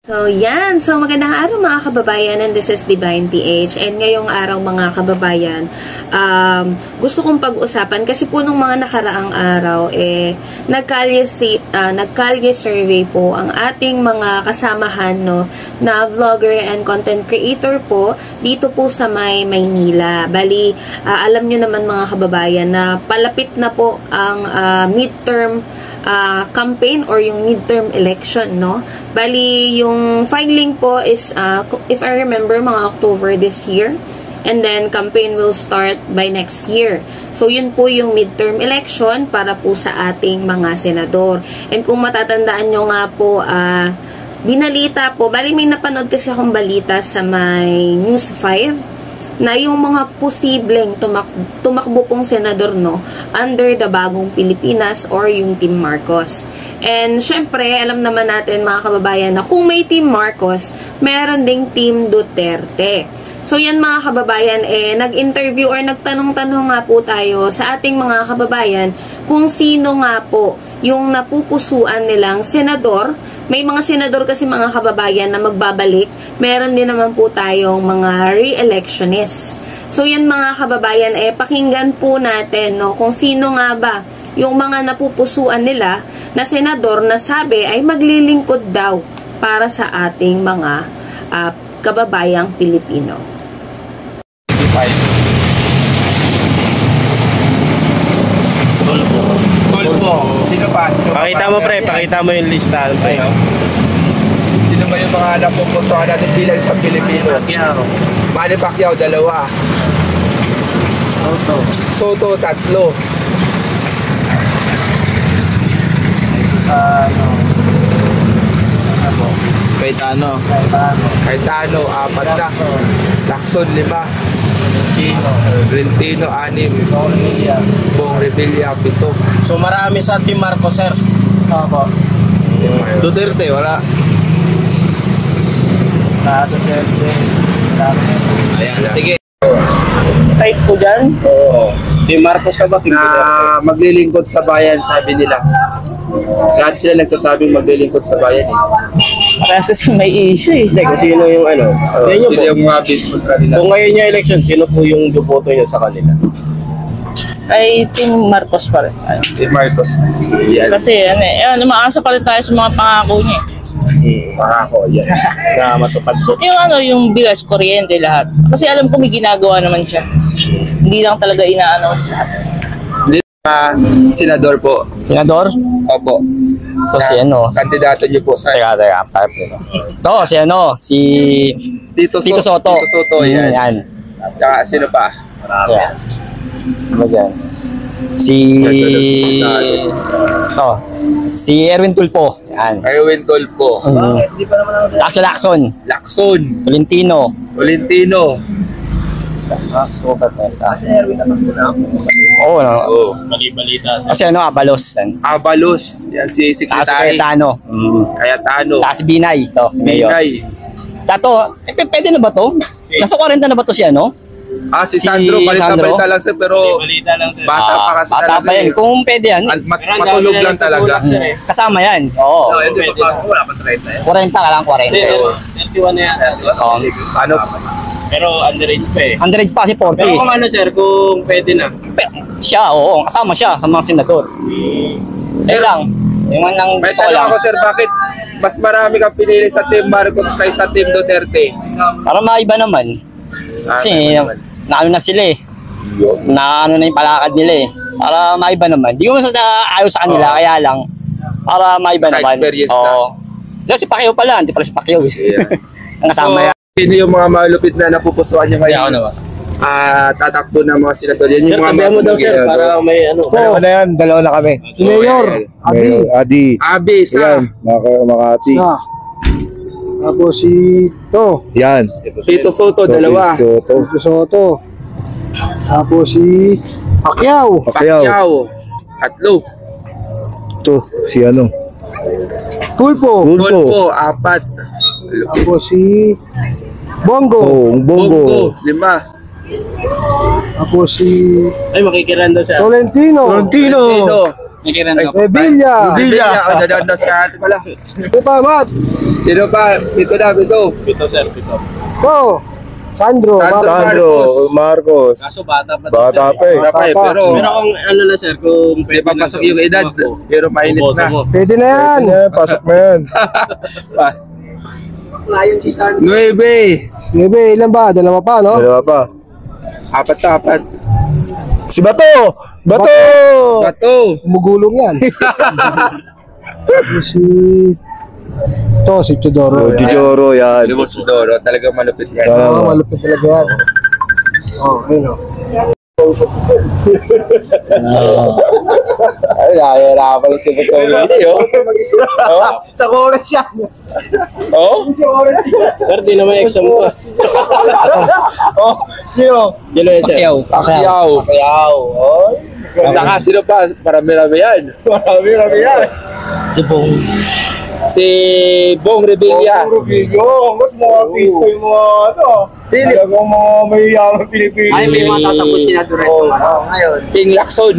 So, yan. So, magandang araw mga kababayan, and this is Divine PH. And ngayong araw mga kababayan, gusto kong pag-usapan kasi po nung mga nakaraang araw, nagkalye survey po ang ating mga kasamahan, no, na vlogger and content creator po, dito po sa Maynila. Bali, alam nyo naman mga kababayan na palapit na po ang midterm campaign or yung midterm election, no? Bali, yung filing po is, if I remember, mga October this year. And then, campaign will start by next year. So, yun po yung midterm election para po sa ating mga senador. And kung matatandaan nyo nga po, binalita po, bali may napanood kasi akong balita sa may News 5, na yung mga posibleng tumakbo pong senador, no, under the Bagong Pilipinas or yung Team Marcos. And syempre, alam naman natin mga kababayan na kung may Team Marcos, meron ding Team Duterte. So yan mga kababayan, nag-interview or nagtanong-tanong nga po tayo sa ating mga kababayan kung sino nga po yung napupusuan nilang senador. May mga senador kasi mga kababayan na magbabalik. Meron din naman po tayong mga re-electionists. So yan mga kababayan, pakinggan po natin, no, kung sino nga ba yung mga napupusuan nila na senador na sabi ay maglilingkod daw para sa ating mga kababayang Pilipino. Sino pa? Pakita mo pre, pakita mo yung listahan pre. Sino ba yung mga napupusuan natin bilang isang Pilipino? Manny Pacquiao, 2. Soto, 3. Cayetano, 4 na. Lacson, 5. Brentino, 6. Bong Revilla, 7. So marami sa Team Marcos, sir. Opo. Duterte, wala. Ayan, sige. Type ko dyan? Oo. Team Marcos ka ba? Na maglilingkod sa bayan, sabi nila. Lahat sila nagsasabing maglilingkod sa bayan Kasi may issue eh. Kung sino yung ano. Sila yung mga bid po sa kanila. Kung ngayon yung election, sino po yung duboto nyo sa kanila? Ay Team Marcos pa rin. Team Marcos. Yan. Kasi umaasa pa rin tayo sa mga pangako niya. Pangako, yan. Na matupad po. Yung bigas, kuryente, lahat. Kasi alam ko may ginagawa naman siya. Hindi lang talaga ina-announce lahat. Senador po. Senador? Opo. Ito si ano? Kandidato niyo po sa... Teka. Ito si ano? Si Tito Soto. Tito Soto, yan. Yan. Tsaka sino pa? Yan. Ano dyan? Si Erwin Tulfo. Yan. Erwin Tulfo. Tsaka si Lacson. Tolentino. Oo. Mali-balita. Kasi ano, Abalos. Yan si Secretary. Cayetano. Tapos Binay. Ito, si Mayor. Tato, pwede na ba to? Nasa 40 na ba to si ano? Si Sandro, balita lang sir, pero bata pa kasi bata talaga pa yan. Kung pwede yan. Matulog lang talaga. Kasama yan. Oo. Wala pa 30 40 ka lang, 40. 31 na yan. Ano? Pero underage pa eh. Underage pa kasi 40. Pero kung ano sir, kung pwede na. Siya, oo. Kasama siya sa mga senador. Sir lang. Yung nang May gusto ko tanong lang. ako sir, bakit mas marami kang pinili sa Team Marcos kaysa Team Duterte? Para maiba naman. Kasi naano na sila eh. Naano na yung palakad nila eh. Para maiba naman. Di ko ayaw sa kanila, kaya lang. Para maiba naman. Experience na. Si Pacquiao pala, hindi pala si Pacquiao eh. Ang kasama yan. Sino yung mga malupit na napupusuan niya ngayon? Tatakbo ng mga senador. Yan yung mga mo daw sir, para may ano. Dalawa na yan, dalawa na kami. Mayor, Adi. Abi, sa Makati. Ako si Yan. Tito Soto, 2. Soto. Ako si Pacquiao. 3. Ito, si ano? Tulfo. 4. Ako si Bongo. Bongo. 5. Ako si Ay, makikiran daw siya. Tolentino. 5. Revilla. Revilla. O, dadaan na sa atin pala. Ito pa, Mat. Sino pa? Pito na, pito. To. Sandro. Sandro, Marcos. bata Bata pa eh. Bata eh, pero Pero kung ano lang sir, kung hindi pa pasok yung edad. Pero mainit na. Pwede na yan. Yan, pasok na yan. Nueve. Bebe, ilan ba? Dalawa pa, no? Dalawa pa. Apat na, apat. Si Bato! Bato! Bato. Umugulong yan. si... To, si Chidoro. Oh, Jijoro, yan. Lumusudoro. Talagang malupit yan. Oo, malupit talaga yan. Oh, ayun o. Ay, nahihirapan yung sinusunod niyo. Sa oras yan. Oh? Sir, di naman exam ko. Oh, sino? Yelo yan sir. Pacquiao. Oh. Saka sino pa? Marami-rami yan. Marami-rami yan. Si Bong Revilla. Mas mga pisto yung mga ano. Talagang mga mayayamang Pilipino. Ay, may mga tatapos sila Dureto. Ngayon. King Lacson.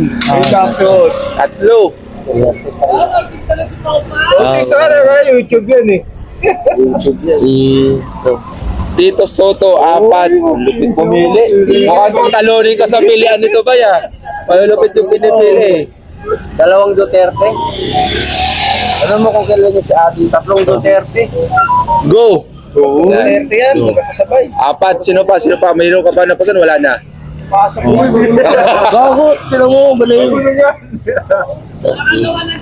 Jackson. Tatlo. Artista ka na YouTube yan eh. Si Tito Soto, apat. Lupit pumili. Mukhang pagtalonin ka sa pilihan nito ba ya? Malulupit yung pinipili. Dalawang Duterte. Alam mo kung kailan niya si Abby? Tatlong Duterte. Go! Duterte yan. Magkakasabay. Apat. Sino pa? Sino pa? Mayroon ka pa napasan? Wala na. Gago, sila mo, balay.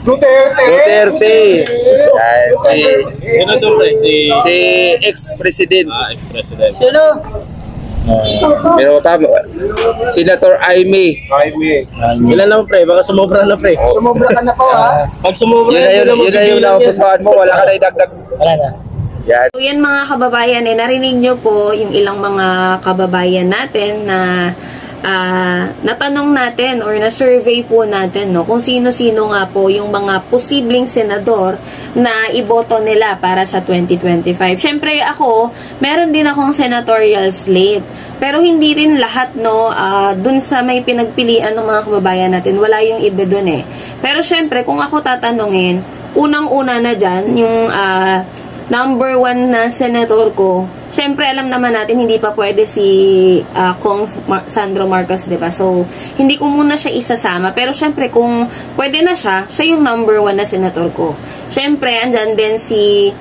Duterte. Yan, Sino doon si ex-president. ex-president. Sino? Meron pa Senator Aimee. Ilan lang pre, baka sumobra na pre. Sumobra ka na po ha. Pag sumobra Yun na yung napupusuan mo. Wala ka na idagdag. Wala na. Yan. So yan mga kababayan, narinig nyo po yung ilang mga kababayan natin na natanong natin or na-survey po natin kung sino-sino nga po yung mga posibleng senador na iboto nila para sa 2025. Syempre ako, meron din akong senatorial slate. Pero hindi rin lahat dun sa may pinagpilian ng mga kababayan natin, wala yung iba dun eh. Pero syempre, kung ako tatanungin, unang-una na dyan, yung number 1 na senator ko, syempre alam naman natin hindi pa pwede si Kong Sandro Marcos, diba? So, hindi ko muna siya isasama. Pero syempre kung pwede na siya yung number 1 na senator ko. Syempre, andyan din si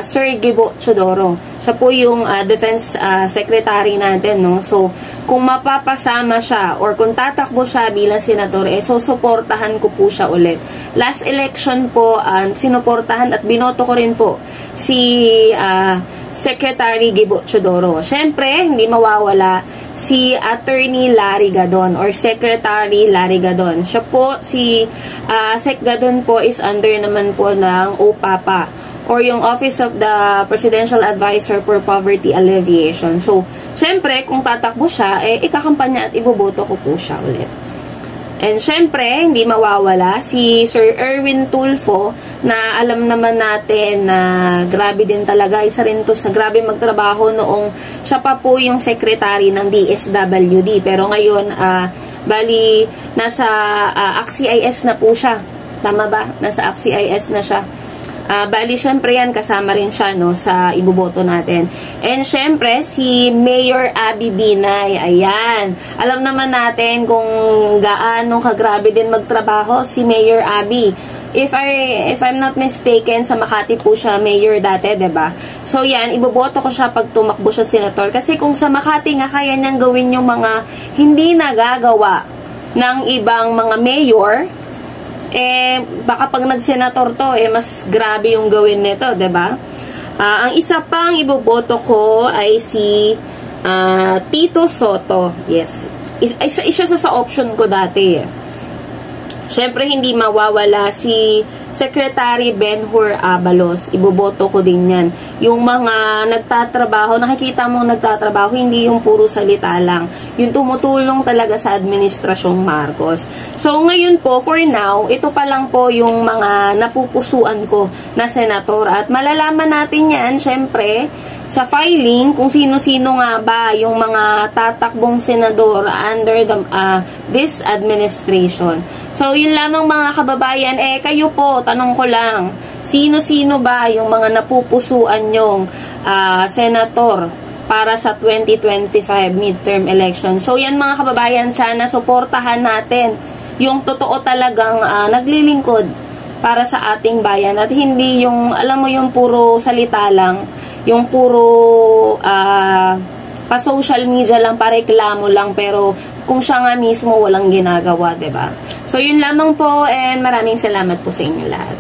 Sir Gibo Chodoro. Siya po yung defense secretary natin, no? So, kung mapapasama siya or kung tatakbo siya bilang senador, so suportahan ko po siya ulit. Last election po, sinuportahan at binoto ko rin po si Secretary Gibo Chodoro. Siyempre, hindi mawawala si Attorney Larry Gadon or Secretary Larry Gadon. Siya po, si Sec Gadon po is under naman po ng OPAPA or yung Office of the Presidential Advisor for Poverty Alleviation. So, syempre, kung tatakbo siya, ikakampanya at iboboto ko po siya ulit. And syempre, hindi mawawala si Sir Erwin Tulfo na alam naman natin na grabe din talaga. Isa rin to sa grabe magtrabaho noong siya pa po yung secretary ng DSWD. Pero ngayon, bali, nasa AXIS na po siya. Tama ba? Nasa AXIS na siya. Bali, syempre yan, kasama rin siya sa iboboto natin. And syempre, si Mayor Abby Binay. Ayan. Alam naman natin kung gaano kagrabe din magtrabaho si Mayor Abby. If I'm not mistaken, sa Makati po siya mayor dati, diba? So yan, iboboto ko siya pag tumakbo siya senator. Kasi kung sa Makati nga kaya niyang gawin yung mga hindi nagagawa ng ibang mga mayor, baka pag nag-senator to, mas grabe yung gawin nito, diba? Ang isa pang iboboto ko ay si Tito Soto. Yes. Isa sa option ko dati. Siyempre, hindi mawawala si Secretary Ben-Hur Abalos. Iboboto ko din yan. Yung mga nagtatrabaho, nakikita mong nagtatrabaho, hindi yung puro salita lang. Yung tumutulong talaga sa Administrasyong Marcos. So, ngayon po, for now, ito pa lang po yung mga napupusuan ko na senator. At malalaman natin yan, syempre, sa filing kung sino-sino nga ba yung mga tatakbong senador under this administration. So, yun lamang mga kababayan. Kayo po, tanong ko lang, sino-sino ba yung mga napupusuan yung senator para sa 2025 midterm election? So, yan mga kababayan, sana suportahan natin yung totoo talagang naglilingkod para sa ating bayan at hindi yung, alam mo, yung puro salita lang, yung puro pa social media lang, pa reklamo lang, pero kung siya nga mismo walang ginagawa, 'di ba? So yun lamang po, and maraming salamat po sa inyo lahat.